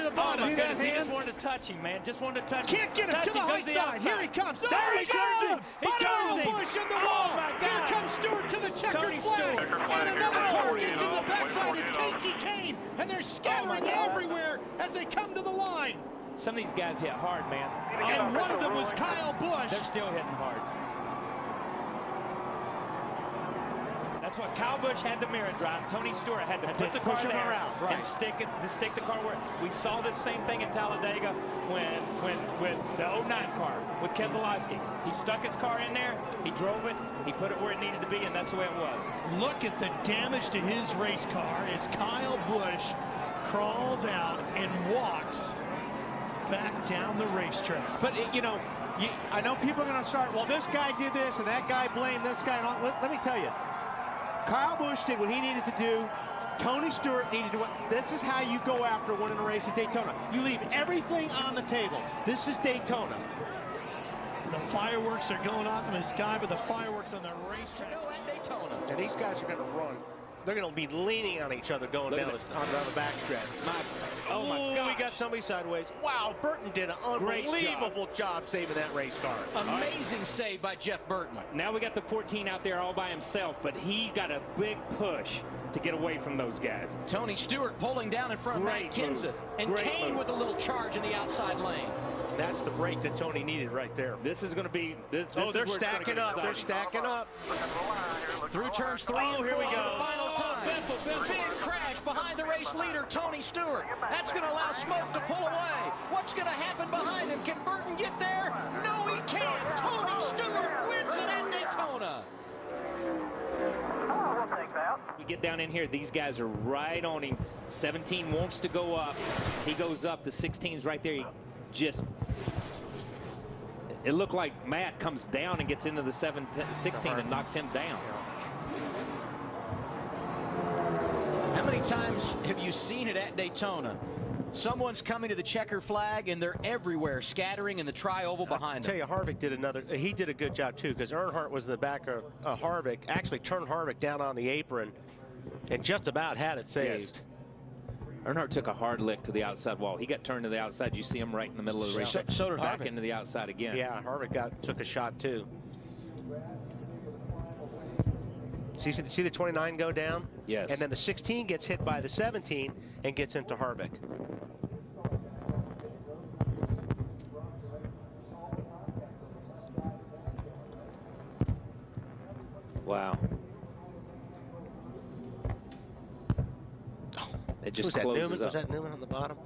to the bottom. He just wanted to touch him, man. Just wanted to touch him. Can't get him to the high side. Here he comes. No, there he turns him. He turns him. Busch in the wall. Here comes Stewart to the checkered flag. And another car gets in the backside. It's Casey Kane. And they're scattering everywhere as they come to the line. Some of these guys hit hard, man. And one of them was Kyle Busch. They're still hitting hard. That's what Kyle Busch had the mirror drive. Tony Stewart had to put the car there and stick the car where. We saw this same thing in Talladega when with the 09 car with Keselowski. He stuck his car in there, he drove it, he put it where it needed to be, and that's the way it was. Look at the damage to his race car as Kyle Busch crawls out and walks back down the racetrack. But you know, I know people are going to start, well, this guy did this and that guy blamed this guy. Let me tell you, Kyle Busch did what he needed to do. Tony Stewart needed to do. This is how you go after winning a race at Daytona. You leave everything on the table. This is Daytona. The fireworks are going off in the sky, but the fireworks on the racetrack. At Daytona. And these guys are going to run. They're going to be leaning on each other going down the backstretch. Oh my God! We got somebody sideways. Wow, Burton did an unbelievable job saving that race car. Amazing save by Jeff Burton. Now we got the 14 out there all by himself, but he got a big push to get away from those guys. Tony Stewart pulling down in front of Matt Kenseth. And Kane with a little charge in the outside lane. That's the break that Tony needed right there. This is going to be. They're stacking up. They're stacking up. Through turns 3 and 4 here we go. the final time. Big crash behind the race leader, Tony Stewart. That's going to allow smoke to pull away. What's going to happen behind him? Can Burton get there? No, he can't. Tony Stewart wins it at Daytona. We get down in here, these guys are right on him. 17 wants to go up. He goes up. The 16's right there. He just, it looked like Matt comes down and gets into the 16 and knocks him down. How many times have you seen it at Daytona? Someone's coming to the checker flag and they're everywhere, scattering in the tri-oval behind them. I tell you, Harvick did a good job too, because Earnhardt was in the back of Harvick, actually turned Harvick down on the apron and just about had it saved. Yes. Earnhardt took a hard lick to the outside wall. He got turned to the outside. You see him right in the middle of the race. So did back Harvick. Into the outside again. Yeah, Harvick took a shot too. See the 29 go down? Yes. And then the 16 gets hit by the 17 and gets into Harvick. Wow. It just closes closes up. up. Was that Newman on the bottom?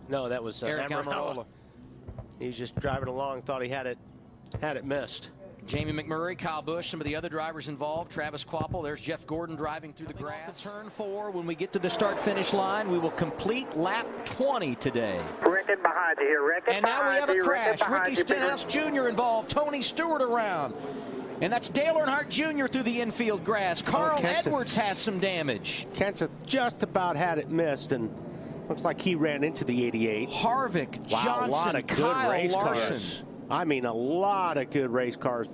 No, that was Eric Almirola. He was just driving along, thought he had it missed. Jamie McMurray, Kyle Busch, some of the other drivers involved. Travis Kvapil, there's Jeff Gordon driving through the grass. Turn 4, when we get to the start-finish line, we will complete lap 20 today. Rickon behind you here, Rickon. And now we have a crash. Ricky Stenhouse Jr. involved, Tony Stewart around. And that's Dale Earnhardt Jr. through the infield grass. Carl Edwards has some damage. Kenseth just about had it missed, and looks like he ran into the 88. Harvick, wow, Johnson, a lot of good Kyle race Larson. Cars. I mean, a lot of good race cars.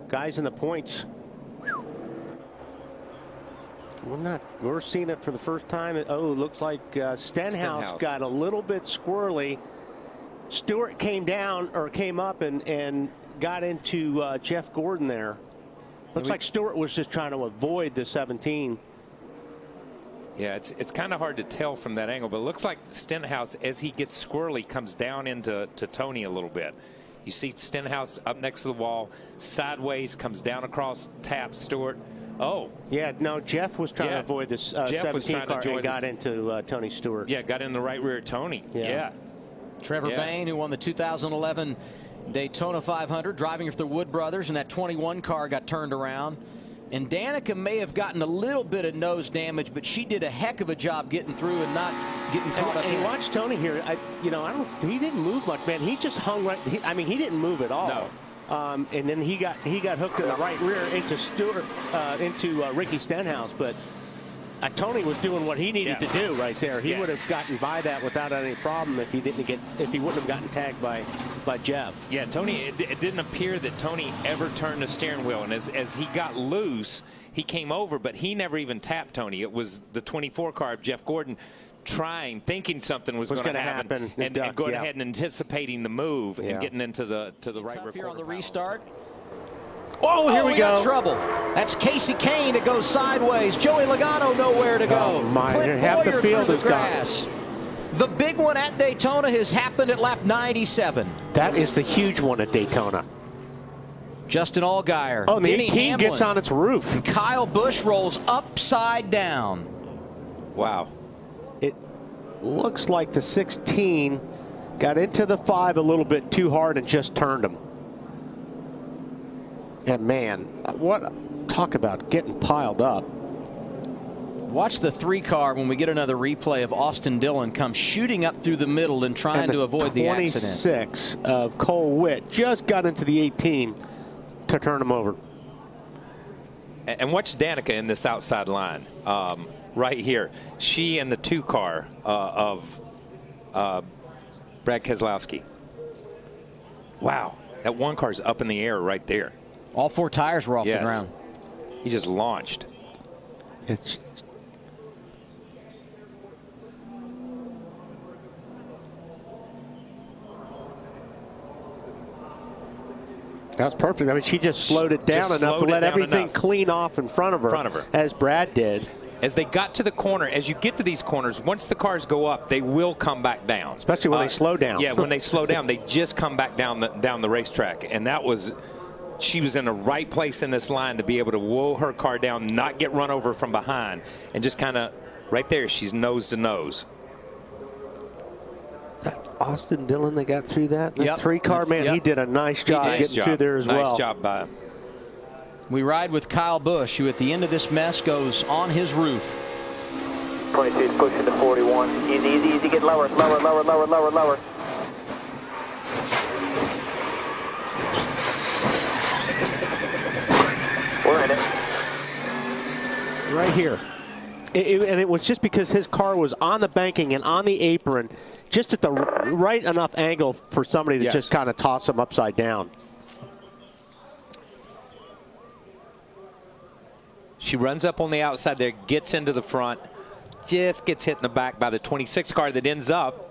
Guys in the points. We're seeing it for the first time. Oh, looks like Stenhouse got a little bit squirrely. Stewart came up and got into Jeff Gordon there. Looks like Stewart was just trying to avoid the 17. Yeah, it's kind of hard to tell from that angle, but it looks like Stenhouse, as he gets squirrely, comes down into Tony a little bit. You see Stenhouse up next to the wall, sideways, comes down across, taps Stewart. Oh. Yeah, no, Jeff was trying to avoid this 17 car and got into Tony Stewart. Yeah, got in the right rear of Tony. Yeah. Trevor Bayne, who won the 2011 Daytona 500, driving for the Wood brothers, and that 21 car got turned around. And Danica may have gotten a little bit of nose damage, but she did a heck of a job getting through and not getting caught up. And watch Tony here. He didn't move much, man. He just hung right. He didn't move at all. No. And then he got hooked in the right rear into Stewart, into Ricky Stenhouse. But Tony was doing what he needed to do right there. He would have gotten by that without any problem if he wouldn't have gotten tagged by Jeff. Yeah, Tony. It didn't appear that Tony ever turned the steering wheel, and as he got loose, he came over, but he never even tapped Tony. It was the 24 car of Jeff Gordon thinking something was going to happen, and going ahead and anticipating the move and getting into the right rear here on the quarter restart. Oh, here we go. Got trouble. That's Casey Kane. It goes sideways. Joey Logano nowhere to go. Oh, my. Clint Half the Boyer field through is the grass. The big one at Daytona has happened at lap 97. That is the huge one at Daytona. Justin Allgaier. Oh, and the Denny 18 Hamlin, gets on its roof. and Kyle Busch rolls upside down. Wow. It looks like the 16 got into the 5 a little bit too hard and just turned him. And man, talk about getting piled up. Watch the 3-car when we get another replay of Austin Dillon come shooting up through the middle and trying to avoid the accident. 26 of Cole Witt just got into the 18 to turn him over. And watch Danica in this outside line right here. She and the 2-car of Brad Keselowski. Wow, that 1 car's up in the air right there. All 4 tires were off the ground. He just launched. That was perfect. I mean, she just slowed it down enough to let everything clean off in front of her, as Brad did. As they got to the corner, as you get to these corners, once the cars go up, they will come back down. Especially when they slow down. Yeah, when they slow down, they just come back down the racetrack. And that was, she was in the right place in this line to be able to whoa her car down, not get run over from behind, and just kind of right there, she's nose to nose. That Austin Dillon, they got through that. That Yep. 3-car, man, he did a nice job getting through there as well. Nice job by him. We ride with Kyle Busch, who at the end of this mess goes on his roof. 22 is pushing to 41. Easy, get lower. We're in it. Right here. And it was just because his car was on the banking and on the apron, just at the right enough angle for somebody to just kind of toss him upside down. She runs up on the outside there, gets into the front, just gets hit in the back by the 26 car that ends up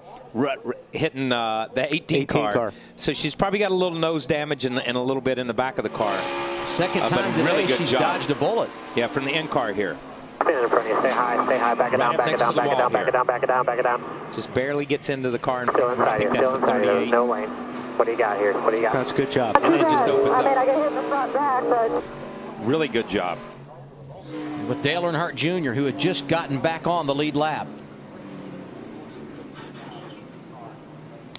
hitting the 18 car. So she's probably got a little nose damage and a little bit in the back of the car. Second time today, really she's dodged a bullet. Yeah, from the in car here. Spin in front of you. Stay high. Back it down. Back it down. Just barely gets into the car in Still front of her. I think that's the 38. No lane. What do you got here? That's a good job. And it just opens up. I got hit in the front back, but Really good job. With Dale Earnhardt Jr., who had just gotten back on the lead lap.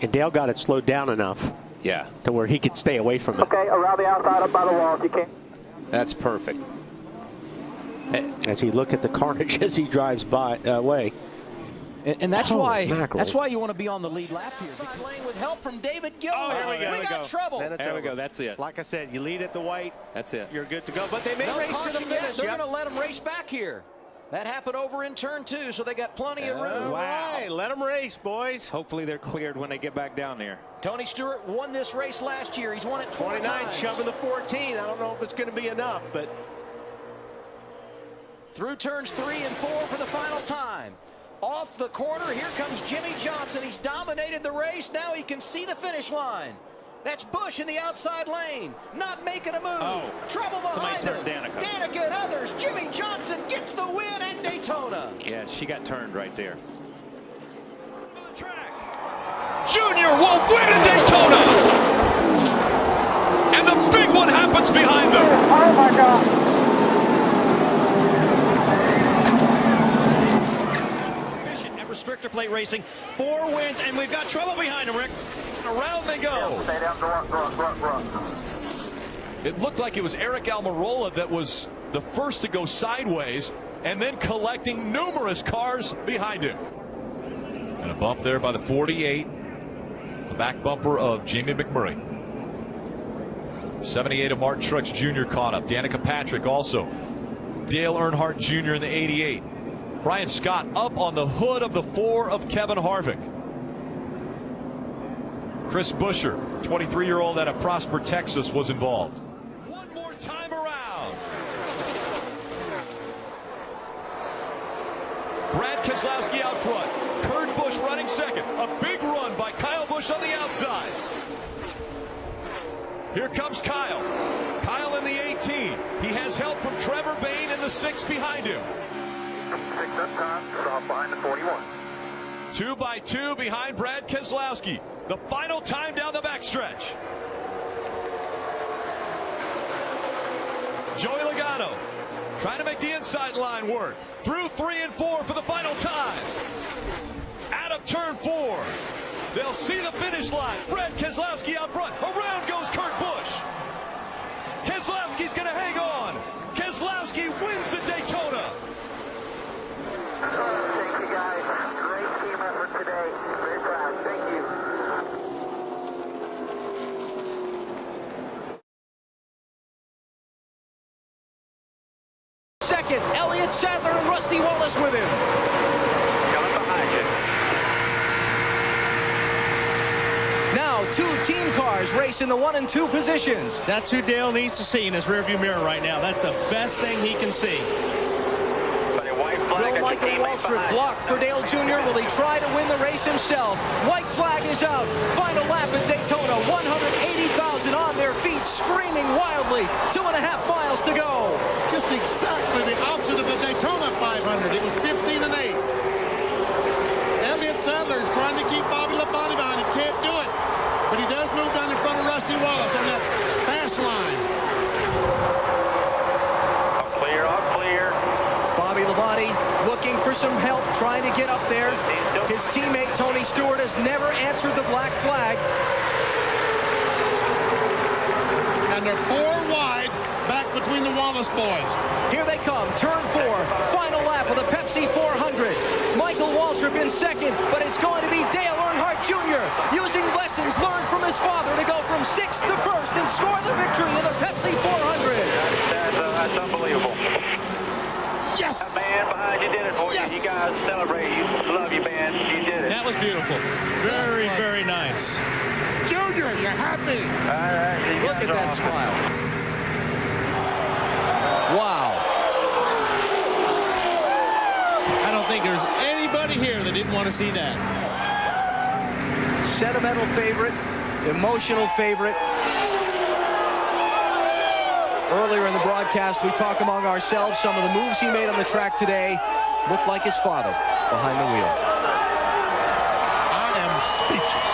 And Dale got it slowed down enough. Yeah. To where he could stay away from it. okay, around the outside up by the wall if you can. That's perfect. As you look at the carnage as he drives by away. And that's why you want to be on the lead lap here. Lane with help from David Gilmour. Oh, here we got trouble. There we go. That's it. Like I said, you lead at the white. That's it. You're good to go. But they may No race to the caution yet. finish. They're going to let them race back here. That happened over in turn 2, so they got plenty of room. All right, let them race, boys. Hopefully they're cleared when they get back down there. Tony Stewart won this race last year. He's won it 4 29, times. shoving the 14. I don't know if it's going to be enough, but Through turns 3 and 4 for the final time. Off the corner, here comes Jimmy Johnson. He's dominated the race. Now he can see the finish line. That's Busch in the outside lane, not making a move. Oh, trouble behind him. Danica. Danica and others. Jimmy Johnson gets the win at Daytona. Yeah, she got turned right there. Junior will win at Daytona. And the big one happens behind them. Oh my God. Restrictor plate racing, 4 wins, and we've got trouble behind him, Rick. Around they go. Stay down, go up. It looked like it was Eric Almirola that was the first to go sideways and then collecting numerous cars behind him. And a bump there by the 48. The back bumper of Jamie McMurray. 78 of Martin Truex Jr. caught up. Danica Patrick also. Dale Earnhardt Jr. in the 88. Brian Scott up on the hood of the 4 of Kevin Harvick. Chris Buescher, 23-year-old out of Prosper, Texas, was involved. One more time around. Brad Keselowski out front. Kurt Busch running second. A big run by Kyle Busch on the outside. Here comes Kyle. Kyle in the 18. He has help from Trevor Bayne in the 6 behind him. 6 up top, stop behind the 41. 2 by 2 behind Brad Keselowski. The final time down the backstretch. Joey Logano trying to make the inside line work. Through 3 and 4 for the final time. Out of turn 4. They'll see the finish line. Brad Keselowski out front. Around goes Kurt Busch. Keselowski's going to hang on. Keselowski wins at Daytona. Thank you, guys. Great team effort today. Very proud. Thank you. Second, Elliott Sadler and Rusty Wallace with him. Coming behind you. Now, 2 team cars race in the 1 and 2 positions. That's who Dale needs to see in his rearview mirror right now. That's the best thing he can see. Will Michael Waltrip block for Dale Jr.? Will he try to win the race himself? White flag is out. Final lap at Daytona. 180,000 on their feet, screaming wildly. 2.5 miles to go. Just exactly the opposite of the Daytona 500. It was 15 and 8. Elliott Sadler is trying to keep Bobby Labonte behind. He can't do it. But he does move down in front of Rusty Wallace on that fast line. All clear, all clear. Bobby Labonte looking for some help, trying to get up there. His teammate Tony Stewart has never answered the black flag. And they're 4 wide back between the Wallace boys. Here they come, turn 4, final lap of the Pepsi 400. Michael Waltrip in second, but it's going to be Dale Earnhardt Jr. using lessons learned from his father to go from 6th to 1st and score the victory in the Pepsi 400. That's unbelievable. Yes! That man behind you did it for you. You guys celebrate. You love you, man. You did it. That was beautiful. Very, very nice. Junior, you're happy. All right, Look at that smile. Wow. I don't think there's anybody here that didn't want to see that. Sentimental favorite, emotional favorite. Earlier in the broadcast, we talk among ourselves. Some of the moves he made on the track today looked like his father behind the wheel. I am speechless.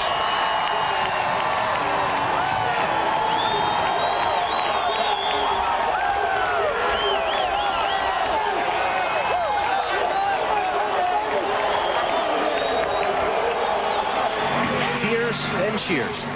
Tears and cheers.